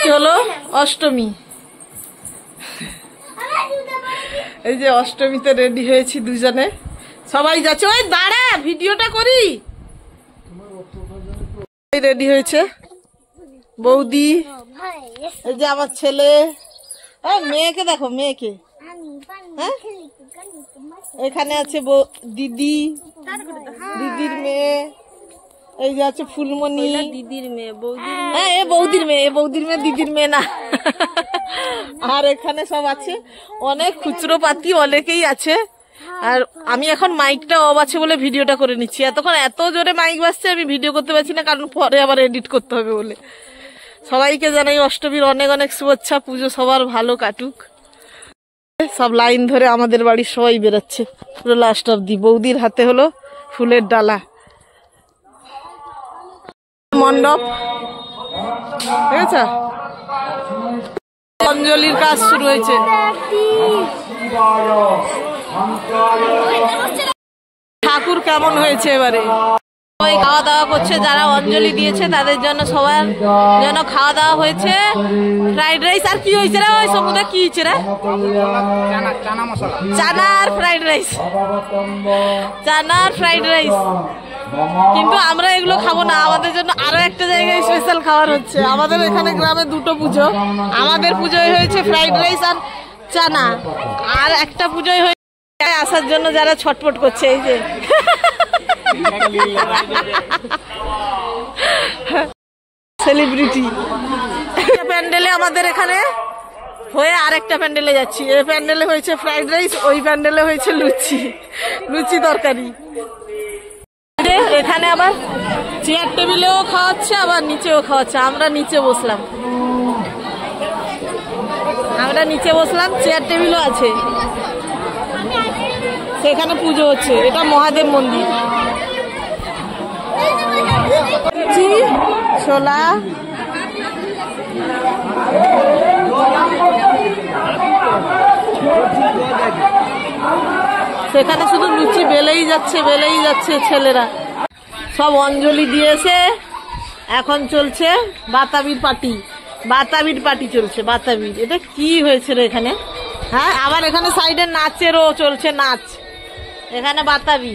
আজকে হলো অষ্টমী। এই যে অষ্টমীতে রেডি হয়েছি দুজনে, সবাই যাচ্ছে। ওই দাঁড়া, ভিডিওটা করি। রেডি হয়েছে বৌদি, এই যে আমার ছেলে, মেয়েকে দেখো, মেয়েকে। হ্যাঁ, এখানে আছে দিদি, দিদির মেয়ে, এই যে আছে ফুলমণি, দিদির মেয়ে, হ্যাঁ এ বৌদির মেয়ে, বৌদির মেয়ে, দিদির মেয়ে না। আর এখানে সব আছে, অনেক খুচরো পাতি অনেকেই আছে। আর আমি এখন মাইকটা অফ আছে বলে ভিডিওটা করে নিচ্ছি। এতক্ষণ এত জোরে মাইক বাজছে, আমি ভিডিও করতে পারছি না, কারণ পরে আবার এডিট করতে হবে বলে। সবাইকে জানাই অষ্টমীর অনেক অনেক শুভেচ্ছা। পুজো সবার ভালো কাটুক। সব লাইন ধরে আমাদের বাড়ির সবাই বেরোচ্ছে পুরো লাস্ট অব্দি। বৌদির হাতে হলো ফুলের ডালা, মণ্ডপ, ঠিক আছে। অঞ্জলির কাজ শুরু হয়েছে। ঠাকুর কেমন হয়েছে এবারে? সবাই খাওয়া দাওয়া করছে, যারা অঞ্জলি দিয়েছে তাদের জন্য সবার জন্য খাওয়া দাওয়া হয়েছে। ফ্রাইড রাইস আর কি হয়েছে রে? ওই সমুদ্রে কি হয়েছে রে? চানা আর ফ্রাইড রাইস, চানা আর ফ্রাইড রাইস। কিন্তু আমরা এগুলো খাবো না, আমাদের জন্য আরো একটা জায়গায় স্পেশাল খাবার হচ্ছে। আমাদের এখানে গ্রামে দুটো পুজো, আমাদের পুজোয় হয়েছে ফ্রাইড রাইস আর চানা, আর একটা পুজোয় হয়েছে আসার জন্য যারা ছটফট করছে। এই যে সেলিব্রিটি প্যান্ডেলে আমাদের এখানে হয়ে আরেকটা প্যান্ডেলে যাচ্ছি। এই প্যান্ডেলে হয়েছে ফ্রাইড রাইস, ওই প্যান্ডেলে হয়েছে লুচি, লুচি তরকারি। এখানে আবার চেয়ার টেবিলেও খাওয়াচ্ছে, আবার নিচেও খাওয়াচ্ছে। আমরা নিচে বসলাম, চেয়ার টেবিলও আছে। সেখানে পুজো হচ্ছে, এটা মহাদেব মন্দির। ছোলা, সেখানে শুধু লুচি বেলেই যাচ্ছে ছেলেরা। সব অঞ্জলি দিয়েছে, এখন চলছে বাতাবির পার্টি চলছে। বাতাবির এটা কি হয়েছে রে এখানে? হ্যাঁ, আবার এখানে সাইডে নাচেরও চলছে, নাচ এখানে বাতাবি।